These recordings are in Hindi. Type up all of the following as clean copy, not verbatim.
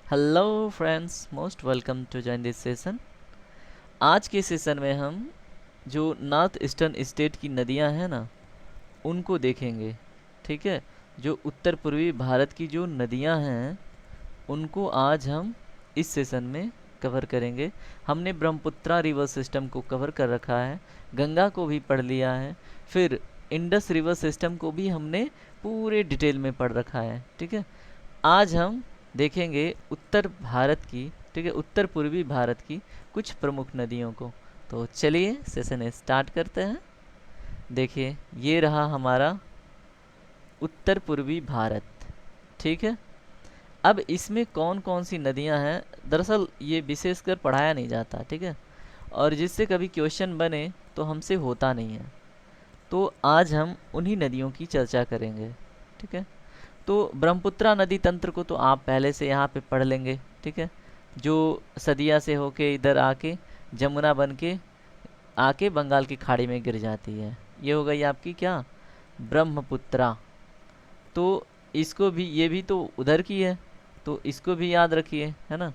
Hello friends, most welcome to join this session. आज के सेशन में हम जो नॉर्थ ईस्टर्न स्टेट की नदियां हैं ना, उनको देखेंगे। ठीक है। जो उत्तर पूर्वी भारत की जो नदियां हैं उनको आज हम इस सेशन में कवर करेंगे। हमने ब्रह्मपुत्रा रिवर सिस्टम को कवर कर रखा है, गंगा को भी पढ़ लिया है, फिर इंडस रिवर सिस्टम को भी हमने पूरे डिटेल में पढ़ रखा है। ठीक है। आज हम देखेंगे उत्तर भारत की, ठीक है, उत्तर पूर्वी भारत की कुछ प्रमुख नदियों को। तो चलिए सेशन स्टार्ट करते हैं। देखिए, ये रहा हमारा उत्तर पूर्वी भारत। ठीक है। अब इसमें कौन कौन सी नदियां हैं, दरअसल ये विशेषकर पढ़ाया नहीं जाता। ठीक है। और जिससे कभी क्वेश्चन बने तो हमसे होता नहीं है। तो आज हम उन्हीं नदियों की चर्चा करेंगे। ठीक है। तो ब्रह्मपुत्रा नदी तंत्र को तो आप पहले से यहाँ पे पढ़ लेंगे। ठीक है। जो सदिया से होके इधर आके जमुना बन के आके बंगाल की खाड़ी में गिर जाती है। ये हो गई आपकी क्या, ब्रह्मपुत्रा। तो इसको भी, ये भी तो उधर की है, तो इसको भी याद रखिए, है ना।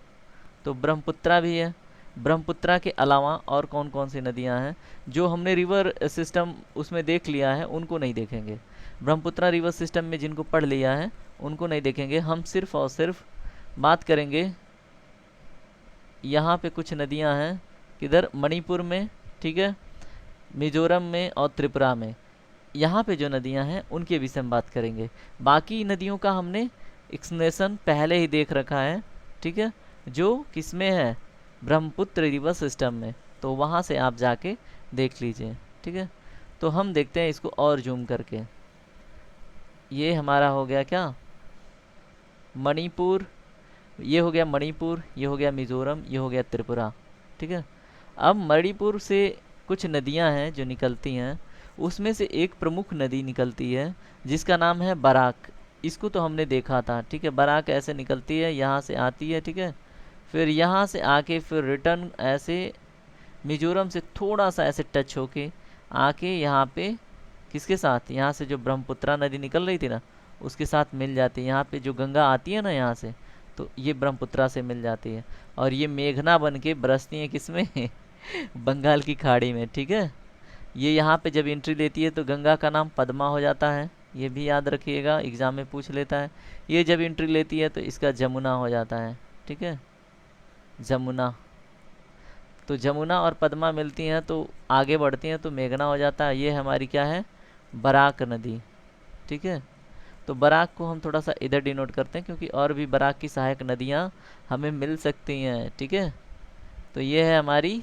तो ब्रह्मपुत्रा भी है। ब्रह्मपुत्रा के अलावा और कौन कौन सी नदियां हैं जो हमने रिवर सिस्टम उसमें देख लिया है, उनको नहीं देखेंगे। ब्रह्मपुत्रा रिवर सिस्टम में जिनको पढ़ लिया है उनको नहीं देखेंगे। हम सिर्फ और सिर्फ बात करेंगे, यहाँ पे कुछ नदियां हैं किधर, मणिपुर में, ठीक है, मिजोरम में और त्रिपुरा में। यहाँ पे जो नदियां हैं उनके विषय में बात करेंगे। बाकी नदियों का हमने एक्सप्लेनेशन पहले ही देख रखा है। ठीक है। जो किसमें है, ब्रह्मपुत्र रिवर सिस्टम में। तो वहाँ से आप जाके देख लीजिए। ठीक है। तो हम देखते हैं इसको और जूम करके। ये हमारा हो गया क्या, मणिपुर। ये हो गया मणिपुर, ये हो गया मिज़ोरम, ये हो गया त्रिपुरा। ठीक है। अब मणिपुर से कुछ नदियां हैं जो निकलती हैं, उसमें से एक प्रमुख नदी निकलती है जिसका नाम है बराक। इसको तो हमने देखा था। ठीक है। बराक ऐसे निकलती है, यहाँ से आती है, ठीक है, फिर यहाँ से आके फिर रिटर्न ऐसे मिजोरम से थोड़ा सा ऐसे टच होके आके यहाँ पे किसके साथ, यहाँ से जो ब्रह्मपुत्रा नदी निकल रही थी ना उसके साथ मिल जाती है। यहाँ पे जो गंगा आती है ना यहाँ से, तो ये ब्रह्मपुत्रा से मिल जाती है। और ये मेघना बन के बरसती है किसमें बंगाल की खाड़ी में। ठीक है। ये यहाँ पे जब एंट्री लेती है तो गंगा का नाम पद्मा हो जाता है, ये भी याद रखिएगा, एग्जाम में पूछ लेता है। ये जब एंट्री लेती है तो इसका जमुना हो जाता है। ठीक है, जमुना। तो जमुना और पद्मा मिलती हैं तो आगे बढ़ती हैं तो मेघना हो जाता है। ये हमारी क्या है, बराक नदी। ठीक है। तो बराक को हम थोड़ा सा इधर डिनोट करते हैं क्योंकि और भी बराक की सहायक नदियाँ हमें मिल सकती हैं। ठीक है। तो ये है हमारी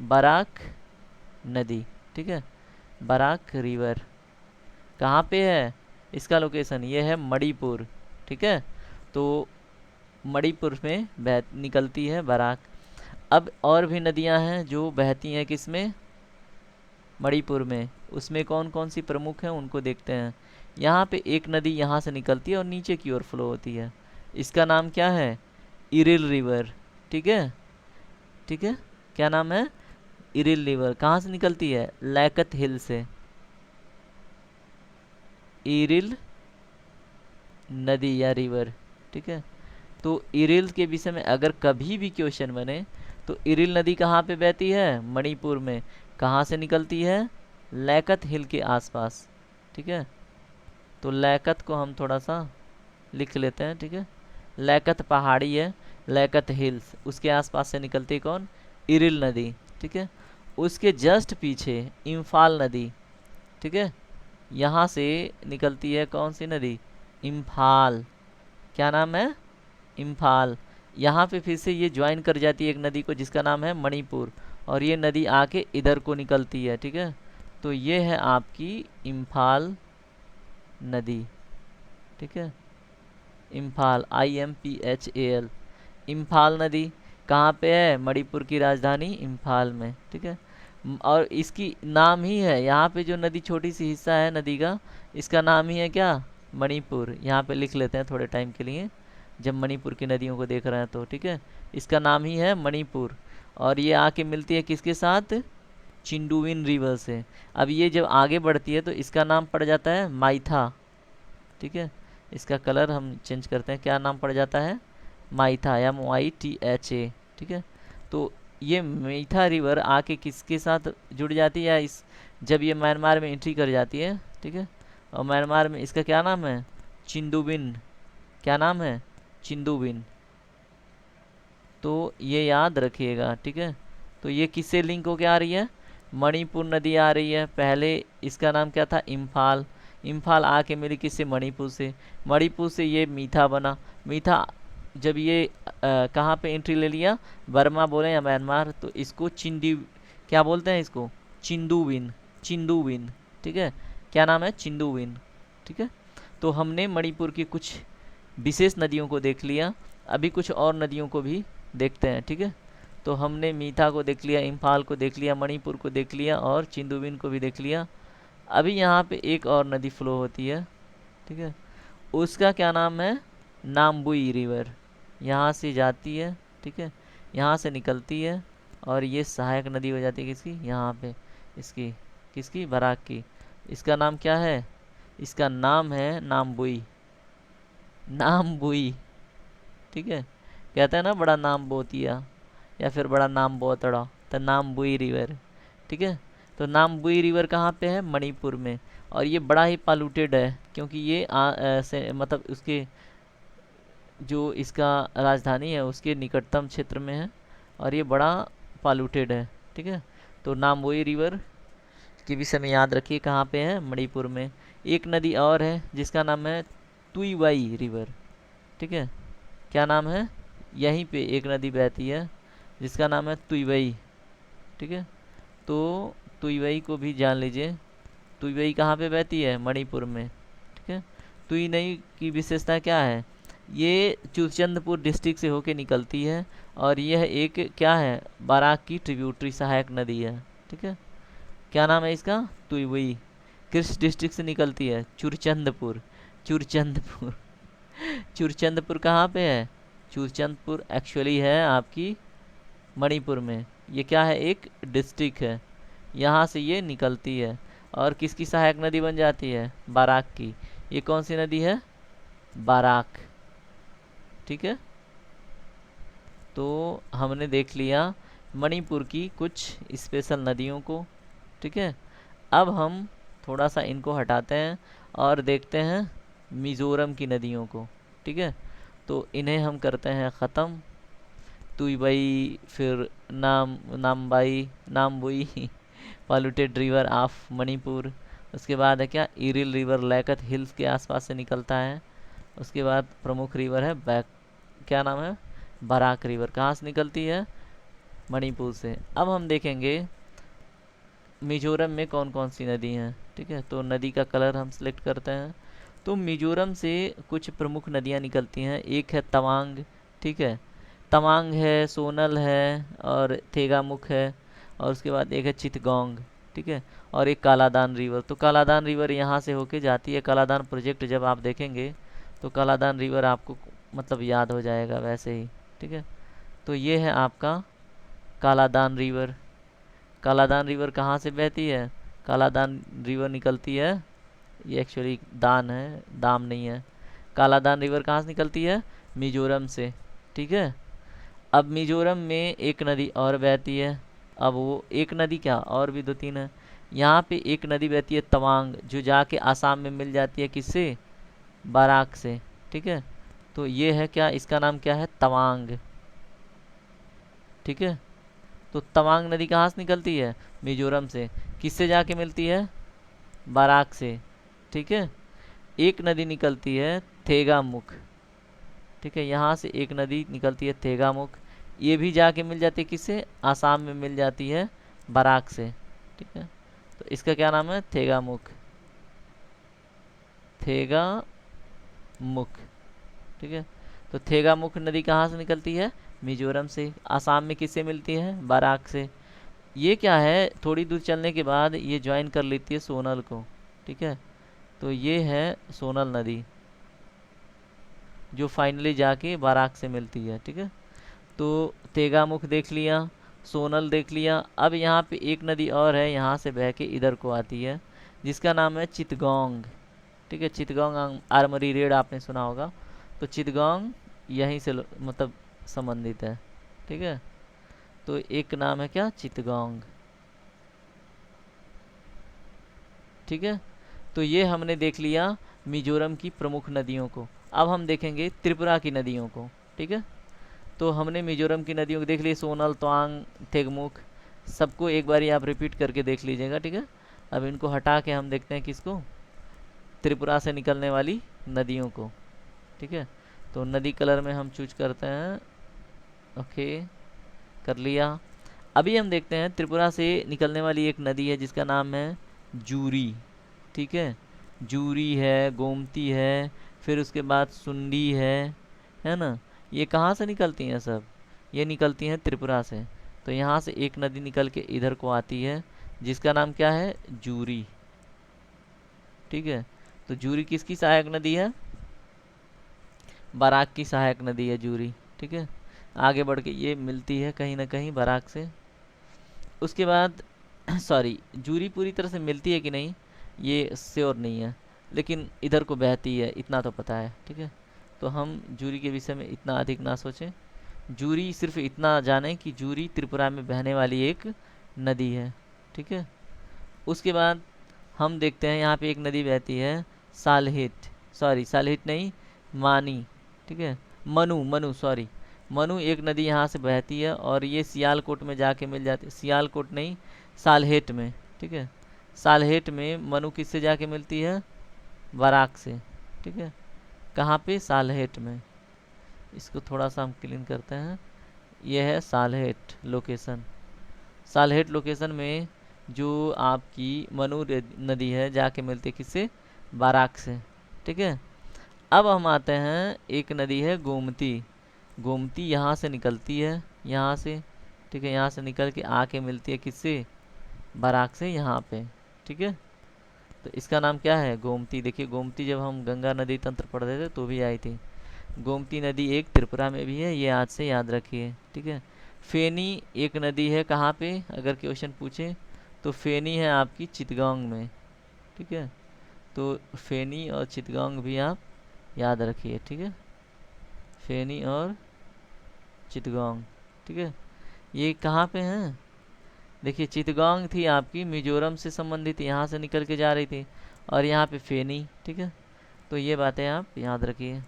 बराक नदी। ठीक है। बराक रिवर कहाँ पे है, इसका लोकेशन ये है मणिपुर। ठीक है। तो मणिपुर में बह निकलती है बराक। अब और भी नदियां हैं जो बहती हैं किसमें, मणिपुर में। उसमें कौन कौन सी प्रमुख हैं उनको देखते हैं। यहाँ पे एक नदी यहाँ से निकलती है और नीचे की ओर फ्लो होती है। इसका नाम क्या है, इरिल रिवर। ठीक है। ठीक है। क्या नाम है, इरिल रिवर। कहाँ से निकलती है, लैकत हिल से। इरिल नदी या रिवर। ठीक है। तो इरिल के विषय में अगर कभी भी क्वेश्चन बने तो इरिल नदी कहाँ पे बहती है, मणिपुर में। कहाँ से निकलती है, लैकत हिल के आसपास। ठीक है। तो लैकत को हम थोड़ा सा लिख लेते हैं। ठीक है। लैकत पहाड़ी है, लैकत हिल्स, उसके आसपास से निकलती है कौन, इरिल नदी। ठीक है। उसके जस्ट पीछे इम्फाल नदी। ठीक है। यहाँ से निकलती है कौन सी नदी, इम्फाल। क्या नाम है, इम्फाल। यहाँ पे फिर से ये ज्वाइन कर जाती है एक नदी को जिसका नाम है मणिपुर, और ये नदी आके इधर को निकलती है। ठीक है। तो ये है आपकी इम्फाल नदी। ठीक है। इम्फाल, IMPHAL, इम्फाल नदी कहाँ पे है, मणिपुर की राजधानी इम्फाल में। ठीक है। और इसकी नाम ही है, यहाँ पे जो नदी छोटी सी हिस्सा है नदी का, इसका नाम ही है क्या, मणिपुर। यहाँ पे लिख लेते हैं थोड़े टाइम के लिए जब मणिपुर की नदियों को देख रहे हैं तो। ठीक है। इसका नाम ही है मणिपुर। और ये आके मिलती है किसके साथ, चिंडुविन रिवर से। अब ये जब आगे बढ़ती है तो इसका नाम पड़ जाता है माइथा। ठीक है। इसका कलर हम चेंज करते हैं, क्या नाम पड़ जाता है, माइथा, MYTHA, ठीक है। तो ये मीठा रिवर आके किसके साथ जुड़ जाती है, इस जब ये म्यांमार में एंट्री कर जाती है, ठीक है। और म्यांमार में इसका क्या नाम है, चिंदुबिन, क्या नाम है, चिंदुबिन। तो ये याद रखिएगा, ठीक है। तो ये किससे लिंक होके आ रही है, मणिपुर नदी आ रही है। पहले इसका नाम क्या था, इम्फाल, इम्फाल आके मिली किससे, मणिपुर से, मणिपुर से ये मीठा बना। मीठा जब ये कहाँ पे एंट्री ले लिया, बर्मा बोले या म्यांमार, तो इसको चिंदी, क्या बोलते हैं इसको, चिंदुबिन, चिंदुबिन, ठीक है। क्या नाम है, चिंदुबिन, ठीक है। तो हमने मणिपुर की कुछ विशेष नदियों को देख लिया, अभी कुछ और नदियों को भी देखते हैं, ठीक है। तो हमने मीठा को देख लिया, इम्फाल को देख लिया, मणिपुर को देख लिया और चिंदुबिन को भी देख लिया। अभी यहाँ पे एक और नदी फ्लो होती है, ठीक है। उसका क्या नाम है, नाम्बुई रिवर। यहाँ से जाती है, ठीक है, यहाँ से निकलती है और ये सहायक नदी हो जाती है किसकी, यहाँ पे इसकी, किसकी, बराक की। इसका नाम क्या है, इसका नाम है नाम्बुई, नाम्बुई, ठीक है। कहते हैं ना बड़ा नाम बोतिया या फिर बड़ा नाम बोतड़ा, तो नाम्बुई रिवर, ठीक है। तो नाम्बुई रिवर कहाँ पे है, मणिपुर में। और ये बड़ा ही पॉल्यूटेड है क्योंकि ये मतलब उसके जो इसका राजधानी है उसके निकटतम क्षेत्र में है और ये बड़ा पॉल्यूटेड है, ठीक है। तो नाम्बुई रिवर की भी समय याद रखिए कहाँ पे है, मणिपुर में। एक नदी और है जिसका नाम है तुईवाई रिवर, ठीक है। क्या नाम है, यहीं पे एक नदी बहती है जिसका नाम है तुईवई, ठीक है। तो तुईवई को भी जान लीजिए, तुईवई कहाँ पे बहती है, मणिपुर में, ठीक है। तुईवई की विशेषता क्या है, ये चुरचंदपुर डिस्ट्रिक्ट से होके निकलती है और यह एक क्या है, बराक की ट्रिब्यूटरी सहायक नदी है, ठीक है। क्या नाम है इसका, तुईवई। किस डिस्ट्रिक्ट से निकलती है, चुरचंदपुर, चुरचंदपुर। चुरचंदपुर कहाँ पे है, चुरचंदपुर एक्चुअली है आपकी मणिपुर में। ये क्या है, एक डिस्ट्रिक्ट है, यहाँ से ये निकलती है और किसकी सहायक नदी बन जाती है, बाराक की। ये कौन सी नदी है, बाराक, ठीक है। तो हमने देख लिया मणिपुर की कुछ स्पेशल नदियों को, ठीक है। अब हम थोड़ा सा इनको हटाते हैं और देखते हैं मिज़ोरम की नदियों को, ठीक है। तो इन्हें हम करते हैं ख़त्म, तुईबई, फिर नाम्बाई, नाम्बुई, पॉल्यूटेड रिवर ऑफ मणिपुर। उसके बाद है क्या, इरिल रिवर लैकत हिल्स के आसपास से निकलता है। उसके बाद प्रमुख रिवर है बैक, क्या नाम है, बराक रिवर, कहाँ से निकलती है, मणिपुर से। अब हम देखेंगे मिजोरम में कौन कौन सी नदी हैं, ठीक है। तो नदी का कलर हम सिलेक्ट करते हैं। तो मिजोरम से कुछ प्रमुख नदियाँ निकलती हैं, एक है तवांग, ठीक है, तवांग है, सोनल है और थेगामुख है। और उसके बाद एक है चितगोंग, ठीक है, और एक कालादान रिवर। तो कालादान रिवर यहाँ से होके जाती है। कालादान प्रोजेक्ट जब आप देखेंगे तो कालादान रिवर आपको मतलब याद हो जाएगा वैसे ही, ठीक है। तो ये है आपका कालादान रिवर। कालादान रिवर कहाँ से बहती है, कालादान रिवर निकलती है, ये एक्चुअली दान है, दाम नहीं है। कालादान रिवर कहाँ से निकलती है, मिजोरम से, ठीक है। अब मिजोरम में एक नदी और बहती है, अब वो एक नदी क्या, और भी दो तीन है। यहाँ पे एक नदी बहती है तवांग, जो जाके आसाम में मिल जाती है किससे, बाराक से, ठीक है। तो ये है क्या, इसका नाम क्या है, तवांग, ठीक है। तो तवांग नदी कहाँ से निकलती है, मिजोरम से, किससे जाके मिलती है, बाराक से, ठीक है। एक नदी निकलती है थेगामुख, ठीक है, यहाँ से एक नदी निकलती है थेगामुख, ये भी जाके मिल जाती है किससे, आसाम में मिल जाती है बाराक से, ठीक है। तो इसका क्या नाम है, थेगामुख, थेगामुख, ठीक है। तो थेगामुख नदी कहाँ से निकलती है, मिजोरम से, आसाम में किससे मिलती है, बाराक से। ये क्या है, थोड़ी दूर चलने के बाद ये ज्वाइन कर लेती है सोनल को, ठीक है। तो ये है सोनल नदी जो फाइनली जाके बाराक से मिलती है, ठीक है। तो तेगामुख देख लिया, सोनल देख लिया। अब यहाँ पे एक नदी और है, यहाँ से बह के इधर को आती है, जिसका नाम है चितगोंग, ठीक है। चितगोंग आर्मरी रेड आपने सुना होगा। तो चितगोंग यहीं से मतलब संबंधित है, ठीक है। तो एक नाम है क्या, चितगोंग, ठीक है। तो ये हमने देख लिया मिजोरम की प्रमुख नदियों को। अब हम देखेंगे त्रिपुरा की नदियों को, ठीक है। तो हमने मिजोरम की नदियों को देख ली, सोनल, तवांग, तेगमुख, सबको एक बार आप रिपीट करके देख लीजिएगा, ठीक है। अब इनको हटा के हम देखते हैं किसको, त्रिपुरा से निकलने वाली नदियों को, ठीक है। तो नदी कलर में हम चूज करते हैं, ओके, कर लिया। अभी हम देखते हैं त्रिपुरा से निकलने वाली एक नदी है जिसका नाम है जूरी, ठीक है। जूरी है, गोमती है, फिर उसके बाद सुंडी है ना। ये कहाँ से निकलती हैं सब, ये निकलती हैं त्रिपुरा से। तो यहाँ से एक नदी निकल के इधर को आती है जिसका नाम क्या है, जूरी, ठीक है। तो जूरी किसकी सहायक नदी है, बराक की सहायक नदी है जूरी, ठीक है। आगे बढ़ के ये मिलती है कहीं ना कहीं बराक से। उसके बाद सॉरी, जूरी पूरी तरह से मिलती है कि नहीं ये श्योर नहीं है, लेकिन इधर को बहती है इतना तो पता है, ठीक है। तो हम जूरी के विषय में इतना अधिक ना सोचें, जूरी सिर्फ इतना जानें कि जूरी त्रिपुरा में बहने वाली एक नदी है, ठीक है। उसके बाद हम देखते हैं यहाँ पे एक नदी बहती है, सालहेट, सॉरी सालहेट नहीं, मानी, ठीक है, मनु, मनु सॉरी, मनु एक नदी यहाँ से बहती है और ये सियालकोट में जाके मिल जाती है, सियालकोट नहीं, सालहेट में, ठीक है। सालहेट में मनु किससे जाके मिलती है, बराक से, ठीक है। कहाँ पे, सालहेट में। इसको थोड़ा सा हम क्लीन करते हैं, ये है सालहेट लोकेशन। सालहेट लोकेशन में जो आपकी मनु नदी है जाके मिलती है किससे, बाराक से, ठीक है। अब हम आते हैं, एक नदी है गोमती, गोमती यहाँ से निकलती है, यहाँ से, ठीक है, यहाँ से निकल के आके मिलती है किससे, बाराक से यहाँ पे, ठीक है। तो इसका नाम क्या है, गोमती। देखिए गोमती जब हम गंगा नदी तंत्र पढ़ते थे तो भी आई थी। गोमती नदी एक त्रिपुरा में भी है, ये आज से याद रखिए, ठीक है। फेनी एक नदी है कहाँ पे, अगर क्वेश्चन पूछे तो फेनी है आपकी चितगोंग में, ठीक है। तो फेनी और चितगोंग भी आप याद रखिए, ठीक है, फेनी और चितगोंग, ठीक है। ये कहाँ पे हैं, देखिए चितगोंग थी आपकी मिजोरम से संबंधित, यहाँ से निकल के जा रही थी, और यहाँ पे फेनी, ठीक है। तो ये बातें आप याद रखिए।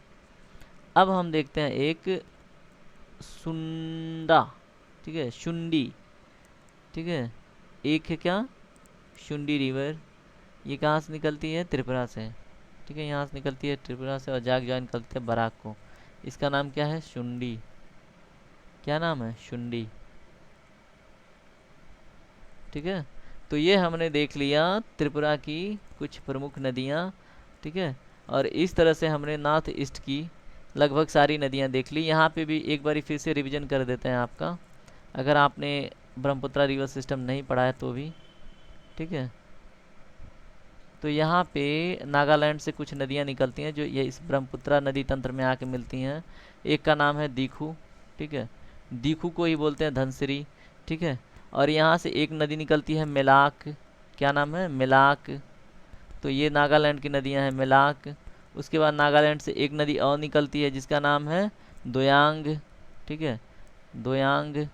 अब हम देखते हैं एक सुंडा, ठीक है, शुंडी, ठीक है। एक है क्या, शुंडी रिवर, ये कहाँ से निकलती है, त्रिपुरा से, ठीक है। यहाँ से निकलती है त्रिपुरा से और जा निकलती है बराक को। इसका नाम क्या है, शुंडी, क्या नाम है, शुंडी, ठीक है। तो ये हमने देख लिया त्रिपुरा की कुछ प्रमुख नदियाँ, ठीक है। और इस तरह से हमने नॉर्थ ईस्ट की लगभग सारी नदियाँ देख ली। यहाँ पे भी एक बार फिर से रिवीजन कर देते हैं आपका, अगर आपने ब्रह्मपुत्रा रिवर सिस्टम नहीं पढ़ा है तो भी, ठीक है। तो यहाँ पे नागालैंड से कुछ नदियाँ निकलती हैं जो ये इस ब्रह्मपुत्रा नदी तंत्र में आके मिलती हैं। एक का नाम है दीखू, ठीक है, दीखू को ही बोलते हैं धनसिरी, ठीक है। और यहाँ से एक नदी निकलती है मेलाक, क्या नाम है, मेलाक। तो ये नागालैंड की नदियाँ हैं, मेलाक। उसके बाद नागालैंड से एक नदी और निकलती है जिसका नाम है दोयांग, ठीक है, दोयांग,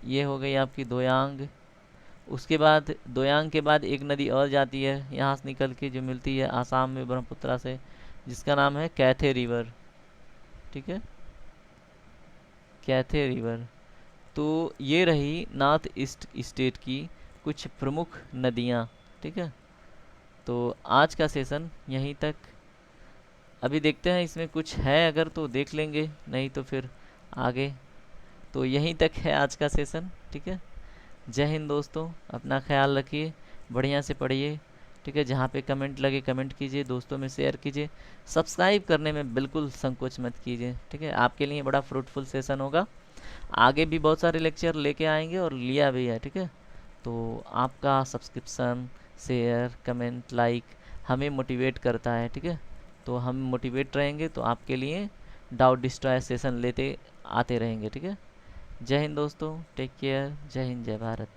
ये हो गई आपकी दोयांग। उसके बाद दोयांग के बाद एक नदी और जाती है यहाँ से निकल के जो मिलती है आसाम में ब्रह्मपुत्रा से, जिसका नाम है कैथे रिवर, ठीक है, कैथे रिवर। तो ये रही नॉर्थ ईस्ट स्टेट की कुछ प्रमुख नदियाँ, ठीक है। तो आज का सेशन यहीं तक। अभी देखते हैं इसमें कुछ है अगर तो देख लेंगे, नहीं तो फिर आगे। तो यहीं तक है आज का सेशन, ठीक है। जय हिंद दोस्तों, अपना ख्याल रखिए, बढ़िया से पढ़िए, ठीक है। जहाँ पे कमेंट लगे कमेंट कीजिए, दोस्तों में शेयर कीजिए, सब्सक्राइब करने में बिल्कुल संकोच मत कीजिए, ठीक है। आपके लिए बड़ा फ्रूटफुल सेशन होगा, आगे भी बहुत सारे लेक्चर लेके आएंगे और लिया भी है, ठीक है। तो आपका सब्सक्रिप्शन, शेयर, कमेंट, लाइक हमें मोटिवेट करता है, ठीक है। तो हम मोटिवेट रहेंगे तो आपके लिए डाउट डिस्ट्रॉय सेशन लेते आते रहेंगे, ठीक है। जय हिंद दोस्तों, टेक केयर, जय हिंद, जय भारत।